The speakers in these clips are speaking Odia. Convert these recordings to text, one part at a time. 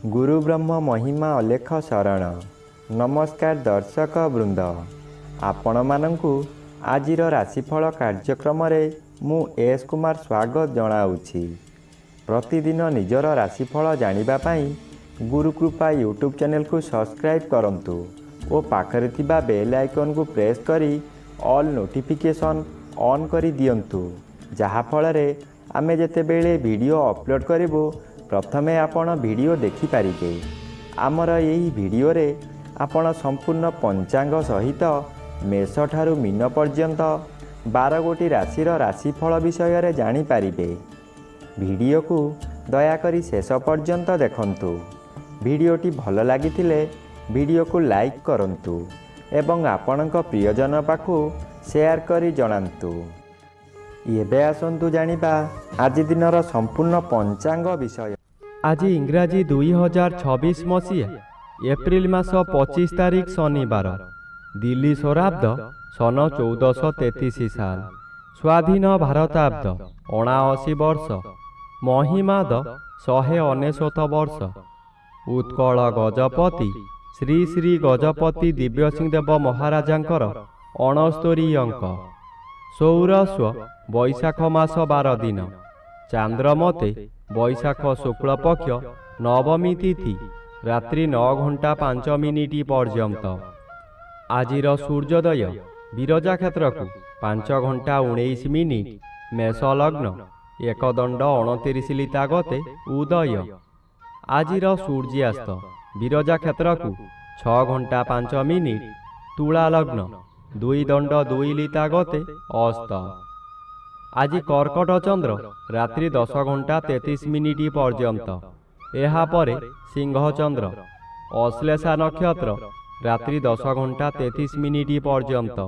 गुरु ब्रह्म महिमा अलेख शरण। नमस्कार दर्शक वृंद, आपण मानंकु आजिर राशिफल कार्यक्रम मु एस कुमार स्वागत जनाऊँगी। प्रतिदिन निजर राशिफल जानिबा पाई गुरुकृपा यूट्यूब चैनल को सब्सक्राइब करंतु और पाखरे थिबा बेल आइकन को प्रेस करी ऑल नोटिफिकेशन ऑन करी दियंतु, जहा फଳରେ आमे जेतेबेले वीडियो अपलोड करिवो प्रथमे आपण वीडियो देखि पारिबे। आमर यही वीडियो रे आपण संपूर्ण पंचांग सहित मेष ठारू मीन पर्यंत 12 गोटी राशिर राशिफल विषय रे जानि पारिबे। वीडियो को दयाकरी शेष पर्यंत देखंतु। वीडियोटी भल लागिथिले वीडियो को लाइक करंतु एवं आपणक प्रियजन पाखु शेयर करी जणांतु। एबे आसंतु जानिबा आज दिनर संपूर्ण पंचांग विषय। आज इंग्राजी 2026 मसीहा एप्रिल मास 25 तारिख शनिवार, दिल्ली सौराब्द सन 1433 साल, स्वाधीन भारताब्द 79 वर्ष, महिमाद 199 वर्ष। उत्कल गजपति श्री श्री गजपति दिव्यसिंहदेव महाराजांकर 69 अंक। सौरस्व बैशाख मास 12 दिन, चांद्रमते बैशाख शुक्ल पक्ष नवमी तिथि रात्रि 9 घंटा 5 मिनिट पर्यंत। आजिर सूर्योदय विरजा क्षेत्र को 5 घंटा 19 मिनिट मेष लग्न 1 दंड 29 लिता गते उदय। आजिर सूर्यास्त विरजा क्षेत्र को 6 घंटा 5 मिनिट तुला लग्न 2 दंड 2 लिता गते अस्त। आज कर्कट चंद्र रात्रि 10 घंटा 33 मिनिट पर्यंत। एहा परे सिंह चंद्र अश्लेषा नक्षत्र रात्रि 10 घंटा 33 मिनिट पर्यंत।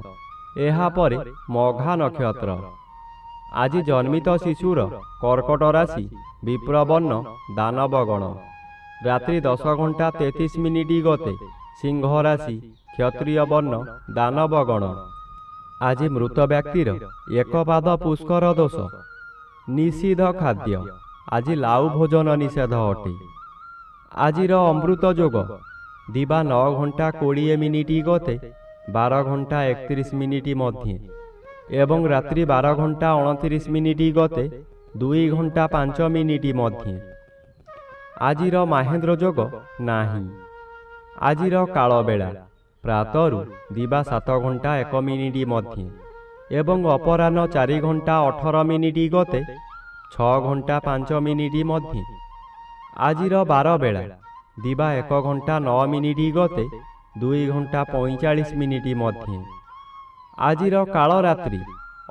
एहा परे मघा नक्षत्र। आज जन्मित शिशुर कर्कट राशि विप्रवर्ण दानवगण रात्रि 10 घंटा 33 मिनिट गते सिंह राशि क्षत्रिय वर्ण दानवगण। आज मृत व्यक्तिर एक पाद पुष्कर दोष निषिद्ध खाद्य। आज लाउ भोजन निषेध अटे। आजिर अमृत जोग दिवा 9 घंटा 20 मिनिट गते 12 घंटा 31 मिनिट मध्य एवं रात्रि 12 घंटा 29 मिनिट गते 2 घंटा 5 मिनिट मध्य। आजिर महेंद्र जोग नाही। आजिर काल बेला प्रातरु दिवा 7 घंटा 1 मिनिट मध्य एवं अपराह्न 4 घंटा 18 मिनिट गते 6 घंटा 5 मिनिट मध्य। आजिर 12 बेला दिवा 1 घंटा 9 मिनिट गते 2 घंटा 45 मिनिट मध्य। आजिर काल रात्रि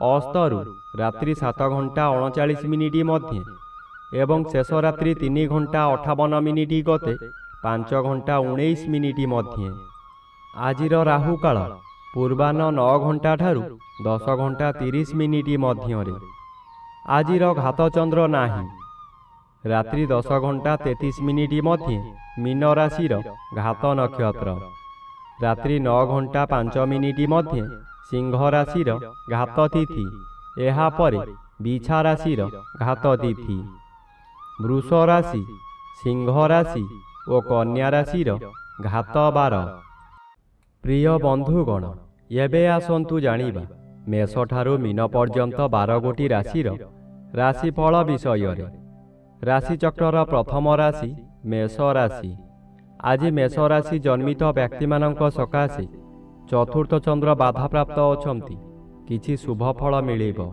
अस्तरु रात्रि 7 घंटा 39 मिनिट मध्य एवं शेष रात्रि 3 घंटा 58 मिनिट गते 5 घंटा 19 मिनिट मध्य। आजिर राहु काल पूर्वाह्न 9 घंटा ठारू 10 घंटा 30 मिनिट मध्य। आजिर घात चंद्र नाही। रात्रि 10 घंटा 33 मिनिट मध्य मीन राशिर घात नक्षत्र। रात्रि 9 घंटा 5 मिनिट मध्य सिंह राशिर घात तिथि। एहा परे बिछा राशिर घात तिथि। वृष राशि सिंह राशि और कन्या राशिर घात 12। प्रिय बंधुगण, एबे आसंतु जानिबा मेष ठारू मीन पर्यंत 12 गोटी राशिर राशिफल विषय रे। राशिचक्रर प्रथम राशि मेष राशि। आज मेष राशि जन्मित व्यक्ति मानक सकाशे चतुर्थ चंद्र बाधा प्राप्त अछंती। किछि शुभ फल मिलिबो।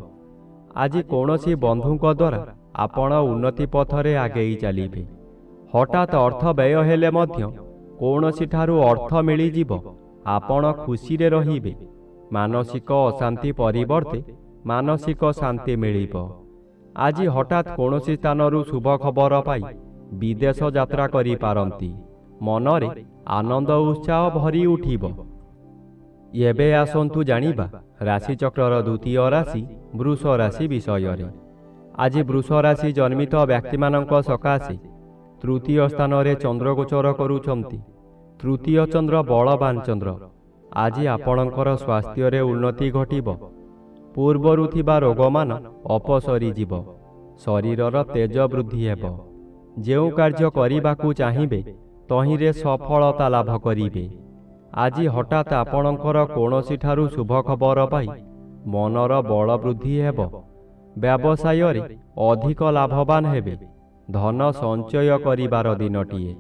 आज कोनोसी बंधुक द्वारा आपण उन्नति पथरे आगेई चलिबे। हठात अर्थ व्यय हेले मध्य कोनोसी ठारू अर्थ मिली जिवो। आपण खुशी रे रहिबे। मानसिक अशांति परिवर्ते मानसिक शांति मिलिबो। आज हठात कोनोसी स्थानरु शुभ खबर पाई विदेश यात्रा करि पारंती। मनरे आनंद उत्साह भरी उठिबो। एबे आसंतु जानिबा राशिचक्रर द्वितीय राशि वृष राशि विषय रे। आज वृष राशि जन्मित व्यक्ति मानक सकाशे तृतीय स्थान रे चंद्र गोचर करूछंती। तृतीय चंद्र बलवान चंद्र। आज आपणकर स्वास्थ्य रे उन्नति घटिबो। पूर्वरु थिबा रोग मान अपसरी जीव। शरीरर तेज वृद्धि हेबो। ଯେଉଁ କାର୍ଯ୍ୟ କରିବାକୁ ଚାହିଁବେ ତହିଁରେ ସଫଳତା ଲାଭ କରିବେ। ଆଜି ହଠାତ୍ ଆପଣଙ୍କର କୌଣସିଠାରୁ ଶୁଭ ଖବର ପାଇ ମନର ବଳ ବୃଦ୍ଧି ହେବ। ବ୍ୟବସାୟରେ ଅଧିକ ଲାଭବାନ ହେବେ। ଧନ ସଞ୍ଚୟ କରିବାର ଦିନଟିଏ।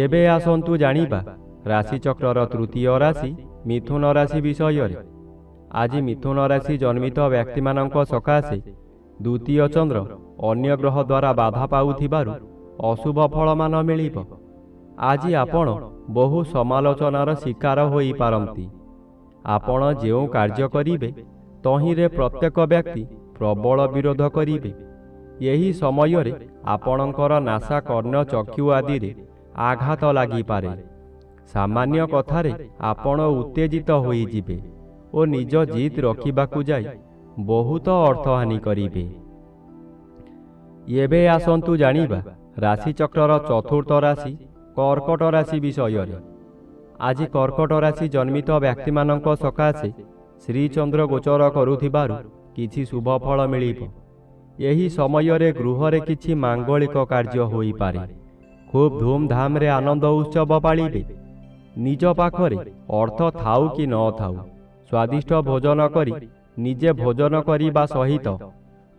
ଏବେ ଆସନ୍ତୁ ଜାଣିବା ରାଶିଚକ୍ରର ତୃତୀୟ ରାଶି ମିଥୁନ ରାଶି ବିଷୟରେ। ଆଜି ମିଥୁନ ରାଶି ଜନ୍ମିତ ବ୍ୟକ୍ତିମାନଙ୍କ ସକାଶେ ଦ୍ୱିତୀୟ ଚନ୍ଦ୍ର ଅନ୍ୟ ଗ୍ରହ ଦ୍ୱାରା ବାଧା ପାଉଥିବାରୁ ଅଶୁଭ ଫଳମାନ ମିଳିବ। ଆଜି ଆପଣ ବହୁ ସମାଲୋଚନାର ଶିକାର ହୋଇପାରନ୍ତି। ଆପଣ ଯେଉଁ କାର୍ଯ୍ୟ କରିବେ ତହିଁରେ ପ୍ରତ୍ୟେକ ବ୍ୟକ୍ତି ପ୍ରବଳ ବିରୋଧ କରିବେ। ଏହି ସମୟରେ ଆପଣଙ୍କର ନାସା କର୍ଣ୍ଣ ଚକ୍ଷୁ ଆଦିରେ ଆଘାତ ଲାଗିପାରେ। ସାମାନ୍ୟ କଥାରେ ଆପଣ ଉତ୍ତେଜିତ ହୋଇଯିବେ ଓ ନିଜ ଜିଦ୍ ରଖିବାକୁ ଯାଇ ବହୁତ ଅର୍ଥହାନି କରିବେ। ଏବେ ଆସନ୍ତୁ ଜାଣିବା ରାଶିଚକ୍ରର ଚତୁର୍ଥ ରାଶି କର୍କଟ ରାଶି ବିଷୟରେ। ଆଜି କର୍କଟ ରାଶି ଜନ୍ମିତ ବ୍ୟକ୍ତିମାନଙ୍କ ସକାଶେ ଶ୍ରୀଚନ୍ଦ୍ର ଗୋଚର କରୁଥିବାରୁ କିଛି ଶୁଭ ଫଳ ମିଳିବ। ଏହି ସମୟରେ ଗୃହରେ କିଛି ମାଙ୍ଗଳିକ କାର୍ଯ୍ୟ ହୋଇପାରେ। ଖୁବ୍ ଧୁମଧାମରେ ଆନନ୍ଦ ଉତ୍ସବ ପାଳିବେ। ନିଜ ପାଖରେ ଅର୍ଥ ଥାଉ କି ନ ଥାଉ ସ୍ୱାଦିଷ୍ଟ ଭୋଜନ କରି ନିଜେ ଭୋଜନ କରିବା ସହିତ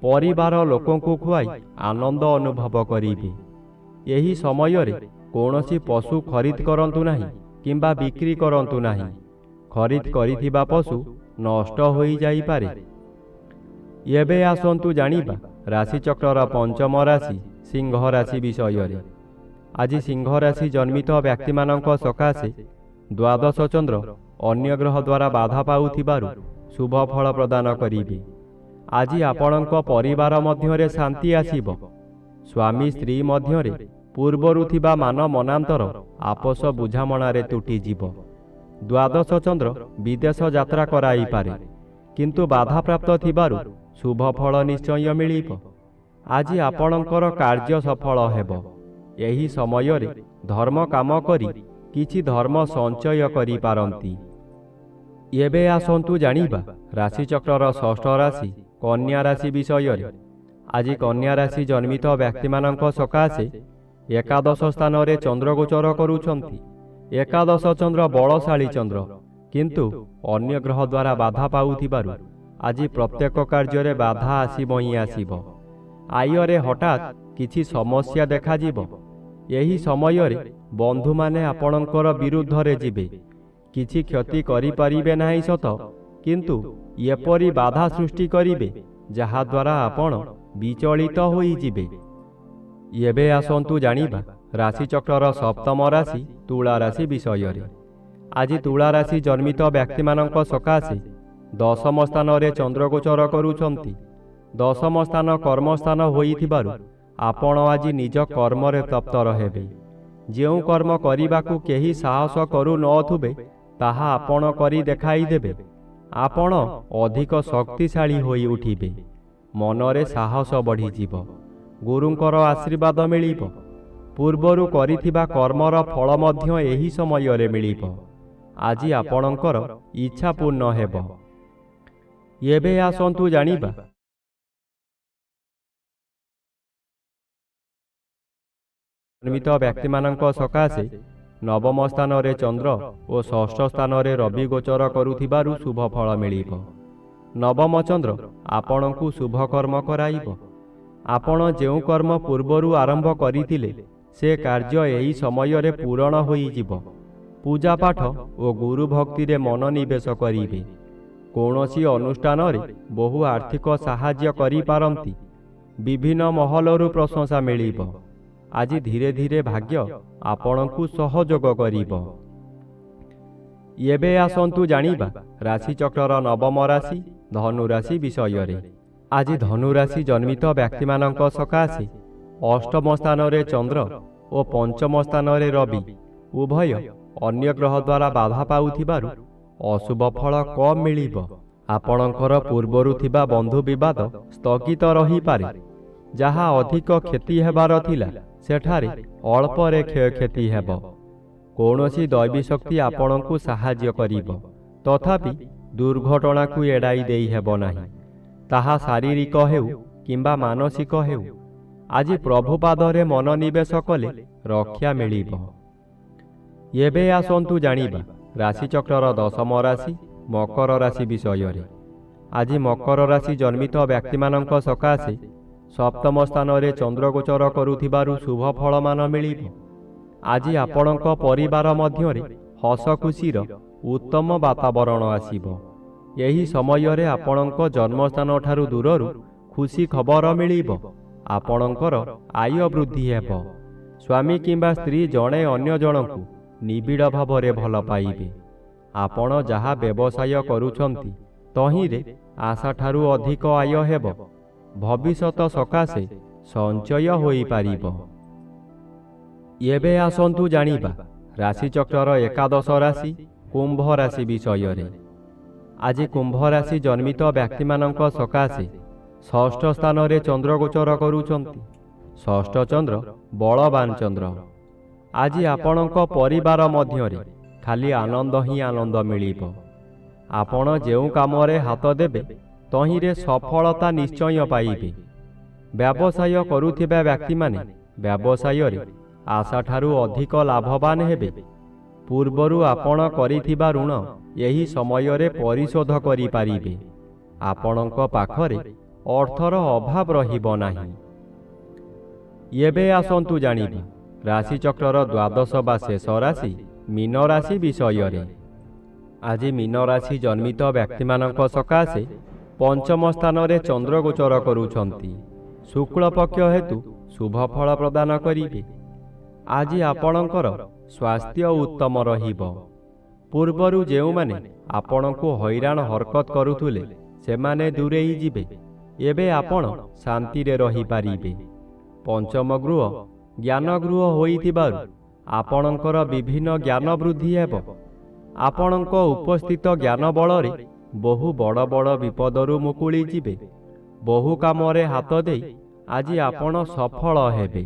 ପରିବାର ଲୋକଙ୍କୁ ଖୁଆଇ ଆନନ୍ଦ ଅନୁଭବ କରିବେ। ଏହି ସମୟରେ କୌଣସି ପଶୁ ଖରିଦ କରନ୍ତୁ ନାହିଁ କିମ୍ବା ବିକ୍ରି କରନ୍ତୁ ନାହିଁ। ଖରିଦ କରିଥିବା ପଶୁ ନଷ୍ଟ ହୋଇଯାଇପାରେ। ଏବେ ଆସନ୍ତୁ ଜାଣିବା ରାଶିଚକ୍ରର ପଞ୍ଚମ ରାଶି ସିଂହ ରାଶି ବିଷୟରେ। ଆଜି ସିଂହ ରାଶି ଜନ୍ମିତ ବ୍ୟକ୍ତିମାନଙ୍କ ସକାଶେ ଦ୍ୱାଦଶ ଚନ୍ଦ୍ର ଅନ୍ୟ ଗ୍ରହ ଦ୍ୱାରା ବାଧା ପାଉଥିବାରୁ ଶୁଭ ଫଳ ପ୍ରଦାନ କରିବେ। ଆଜି ଆପଣଙ୍କ ପରିବାର ମଧ୍ୟରେ ଶାନ୍ତି ଆସିବ। ସ୍ୱାମୀ ସ୍ତ୍ରୀ ମଧ୍ୟରେ ପୂର୍ବରୁ ଥିବା ମାନ ମନାନ୍ତର ଆପୋଷ ବୁଝାମଣାରେ ତୁଟିଯିବ। ଦ୍ୱାଦଶ ଚନ୍ଦ୍ର ବିଦେଶ ଯାତ୍ରା କରାଇପାରେ, କିନ୍ତୁ ବାଧାପ୍ରାପ୍ତ ଥିବାରୁ ଶୁଭ ଫଳ ନିଶ୍ଚୟ ମିଳିବ। ଆଜି ଆପଣଙ୍କର କାର୍ଯ୍ୟ ସଫଳ ହେବ। ଏହି ସମୟରେ ଧର୍ମ କାମ କରି କିଛି ଧର୍ମ ସଞ୍ଚୟ କରିପାରନ୍ତି। ଏବେ ଆସନ୍ତୁ ଜାଣିବା ରାଶିଚକ୍ରର ଷଷ୍ଠ ରାଶି କନ୍ୟା ରାଶି ବିଷୟରେ। ଆଜି କନ୍ୟା ରାଶି ଜନ୍ମିତ ବ୍ୟକ୍ତିମାନଙ୍କ ସକାଶେ ଏକାଦଶ ସ୍ଥାନରେ ଚନ୍ଦ୍ର ଗୋଚର କରୁଛନ୍ତି। ଏକାଦଶ ଚନ୍ଦ୍ର ବଳଶାଳୀ ଚନ୍ଦ୍ର, କିନ୍ତୁ ଅନ୍ୟ ଗ୍ରହ ଦ୍ୱାରା ବାଧା ପାଉଥିବାରୁ ଆଜି ପ୍ରତ୍ୟେକ କାର୍ଯ୍ୟରେ ବାଧା ଆସିବ ହିଁ ଆସିବ। ଆୟରେ ହଠାତ୍ କିଛି ସମସ୍ୟା ଦେଖାଯିବ। ଏହି ସମୟରେ ବନ୍ଧୁମାନେ ଆପଣଙ୍କର ବିରୁଦ୍ଧରେ ଯିବେ। କିଛି କ୍ଷତି କରିପାରିବେ ନାହିଁ ସତ, କିନ୍ତୁ ଏପରି ବାଧା ସୃଷ୍ଟି କରିବେ ଯାହାଦ୍ୱାରା ଆପଣ ବିଚଳିତ ହୋଇଯିବେ। ଏବେ ଆସନ୍ତୁ ଜାଣିବା ରାଶିଚକ୍ରର ସପ୍ତମ ରାଶି ତୁଳା ରାଶି ବିଷୟରେ। ଆଜି ତୁଳା ରାଶି ଜନ୍ମିତ ବ୍ୟକ୍ତିମାନଙ୍କ ସକାଶେ ଦଶମ ସ୍ଥାନରେ ଚନ୍ଦ୍ରଗୋଚର କରୁଛନ୍ତି। ଦଶମ ସ୍ଥାନ କର୍ମସ୍ଥାନ ହୋଇଥିବାରୁ ଆପଣ ଆଜି ନିଜ କର୍ମରେ ତତ୍ପର ହେବେ। ଯେଉଁ କର୍ମ କରିବାକୁ କେହି ସାହସ କରୁନଥିବେ ତାହା ଆପଣ କରି ଦେଖାଇଦେବେ। ଆପଣ ଅଧିକ ଶକ୍ତିଶାଳୀ ହୋଇ ଉଠିବେ। ମନରେ ସାହସ ବଢ଼ିଯିବ। ଗୁରୁଙ୍କର ଆଶୀର୍ବାଦ ମିଳିବ। ପୂର୍ବରୁ କରିଥିବା କର୍ମର ଫଳ ମଧ୍ୟ ଏହି ସମୟରେ ମିଳିବ। ଆଜି ଆପଣଙ୍କର ଇଚ୍ଛା ପୂର୍ଣ୍ଣ ହେବ। ଏବେ ଆସନ୍ତୁ ଜାଣିବା ଜନ୍ମିତ ବ୍ୟକ୍ତିମାନଙ୍କ ସକାଶେ ନବମ ସ୍ଥାନରେ ଚନ୍ଦ୍ର ଓ ଷଷ୍ଠ ସ୍ଥାନରେ ରବି ଗୋଚର କରୁଥିବାରୁ ଶୁଭ ଫଳ ମିଳିବ। ନବମ ଚନ୍ଦ୍ର ଆପଣଙ୍କୁ ଶୁଭ କର୍ମ କରାଇବ। ଆପଣ ଯେଉଁ କର୍ମ ପୂର୍ବରୁ ଆରମ୍ଭ କରିଥିଲେ ସେ କାର୍ଯ୍ୟ ଏହି ସମୟରେ ପୂରଣ ହୋଇଯିବ। ପୂଜାପାଠ ଓ ଗୁରୁ ଭକ୍ତିରେ ମନୋନିବେଶ କରିବେ। କୌଣସି ଅନୁଷ୍ଠାନରେ ବହୁ ଆର୍ଥିକ ସାହାଯ୍ୟ କରିପାରନ୍ତି। ବିଭିନ୍ନ ମହଲରୁ ପ୍ରଶଂସା ମିଳିବ। ଆଜି ଧୀରେ ଧୀରେ ଭାଗ୍ୟ ଆପଣଙ୍କୁ ସହଯୋଗ କରିବ। ଏବେ ଆସନ୍ତୁ ଜାଣିବା ରାଶିଚକ୍ରର ନବମ ରାଶି ଧନୁ ରାଶି ବିଷୟରେ। ଆଜି ଧନୁ ରାଶି ଜନ୍ମିତ ବ୍ୟକ୍ତିମାନଙ୍କ ସକାଶେ ଅଷ୍ଟମ ସ୍ଥାନରେ ଚନ୍ଦ୍ର ଓ ପଞ୍ଚମ ସ୍ଥାନରେ ରବି ଉଭୟ ଅନ୍ୟ ଗ୍ରହ ଦ୍ୱାରା ବାଧା ପାଉଥିବାରୁ ଅଶୁଭ ଫଳ କମ୍ ମିଳିବ। ଆପଣଙ୍କର ପୂର୍ବରୁ ଥିବା ବନ୍ଧୁ ବିବାଦ ସ୍ଥଗିତ ରହିପାରେ। ଯାହା ଅଧିକ କ୍ଷତି ହେବାର ଥିଲା ସେଠାରେ ଅଳ୍ପରେ କ୍ଷୟକ୍ଷତି ହେବ। କୌଣସି ଦୈବୀ ଶକ୍ତି ଆପଣଙ୍କୁ ସାହାଯ୍ୟ କରିବ, ତଥାପି ଦୁର୍ଘଟଣାକୁ ଏଡ଼ାଇ ଦେଇ ହେବ ନାହିଁ। ତାହା ଶାରୀରିକ ହେଉ କିମ୍ବା ମାନସିକ ହେଉ। ଆଜି ପ୍ରଭୁପାଦରେ ମନୋନିବେଶ କଲେ ରକ୍ଷା ମିଳିବ। ଏବେ ଆସନ୍ତୁ ଜାଣିବା ରାଶିଚକ୍ରର ଦଶମ ରାଶି ମକର ରାଶି ବିଷୟରେ। ଆଜି ମକର ରାଶି ଜନ୍ମିତ ବ୍ୟକ୍ତିମାନଙ୍କ ସକାଶେ ସପ୍ତମ ସ୍ଥାନରେ ଚନ୍ଦ୍ରଗୋଚର କରୁଥିବାରୁ ଶୁଭ ଫଳମାନ ମିଳିବ। ଆଜି ଆପଣଙ୍କ ପରିବାର ମଧ୍ୟରେ ହସ ଖୁସିର ଉତ୍ତମ ବାତାବରଣ ଆସିବ। ଏହି ସମୟରେ ଆପଣଙ୍କ ଜନ୍ମସ୍ଥାନଠାରୁ ଦୂରରୁ ଖୁସି ଖବର ମିଳିବ। ଆପଣଙ୍କର ଆୟ ବୃଦ୍ଧି ହେବ। ସ୍ୱାମୀ କିମ୍ବା ସ୍ତ୍ରୀ ଜଣେ ଅନ୍ୟ ଜଣଙ୍କୁ ନିବିଡ଼ ଭାବରେ ଭଲ ପାଇବେ। ଆପଣ ଯାହା ବ୍ୟବସାୟ କରୁଛନ୍ତି ତହିଁରେ ଆଶାଠାରୁ ଅଧିକ ଆୟ ହେବ। ଭବିଷ୍ୟତ ସକାଶେ ସଞ୍ଚୟ ହୋଇପାରିବ। ଏବେ ଆସନ୍ତୁ ଜାଣିବା ରାଶିଚକ୍ରର ଏକାଦଶ ରାଶି କୁମ୍ଭ ରାଶି ବିଷୟରେ। ଆଜି କୁମ୍ଭ ରାଶି ଜନ୍ମିତ ବ୍ୟକ୍ତିମାନଙ୍କ ସକାଶେ ଷଷ୍ଠ ସ୍ଥାନରେ ଚନ୍ଦ୍ରଗୋଚର କରୁଛନ୍ତି। ଷଷ୍ଠ ଚନ୍ଦ୍ର ବଳବାନ ଚନ୍ଦ୍ର। ଆଜି ଆପଣଙ୍କ ପରିବାର ମଧ୍ୟରେ ଖାଲି ଆନନ୍ଦ ହିଁ ଆନନ୍ଦ ମିଳିବ। ଆପଣ ଯେଉଁ କାମରେ ହାତ ଦେବେ ତହିଁରେ ସଫଳତା ନିଶ୍ଚୟ ପାଇବେ। ବ୍ୟବସାୟ କରୁଥିବା ବ୍ୟକ୍ତିମାନେ ବ୍ୟବସାୟରେ ଆଶାଠାରୁ ଅଧିକ ଲାଭବାନ ହେବେ। ପୂର୍ବରୁ ଆପଣ କରିଥିବା ଋଣ ଏହି ସମୟରେ ପରିଶୋଧ କରିପାରିବେ। ଆପଣଙ୍କ ପାଖରେ ଅର୍ଥର ଅଭାବ ରହିବ ନାହିଁ। ଏବେ ଆସନ୍ତୁ ଜାଣିବା ରାଶିଚକ୍ରର ଦ୍ୱାଦଶ ବା ଶେଷ ରାଶି ମୀନ ରାଶି ବିଷୟରେ। ଆଜି ମୀନ ରାଶି ଜନ୍ମିତ ବ୍ୟକ୍ତିମାନଙ୍କ ସକାଶେ ପଞ୍ଚମ ସ୍ଥାନରେ ଚନ୍ଦ୍ରଗୋଚର କରୁଛନ୍ତି। ଶୁକ୍ଳପକ୍ଷ ହେତୁ ଶୁଭ ଫଳ ପ୍ରଦାନ କରିବେ। ଆଜି ଆପଣଙ୍କର ସ୍ୱାସ୍ଥ୍ୟ ଉତ୍ତମ ରହିବ। ପୂର୍ବରୁ ଯେଉଁମାନେ ଆପଣଙ୍କୁ ହଇରାଣ ହରକତ କରୁଥିଲେ ସେମାନେ ଦୂରେଇ ଯିବେ। ଏବେ ଆପଣ ଶାନ୍ତିରେ ରହିପାରିବେ। ପଞ୍ଚମ ଗୃହ ଜ୍ଞାନ ଗୃହ ହୋଇଥିବାରୁ ଆପଣଙ୍କର ବିଭିନ୍ନ ଜ୍ଞାନ ବୃଦ୍ଧି ହେବ। ଆପଣଙ୍କ ଉପସ୍ଥିତ ଜ୍ଞାନ ବଳରେ ବହୁ ବଡ଼ ବଡ଼ ବିପଦରୁ ମୁକୁଳି ଯିବେ। ବହୁ କାମରେ ହାତ ଦେଇ ଆଜି ଆପଣ ସଫଳ ହେବେ।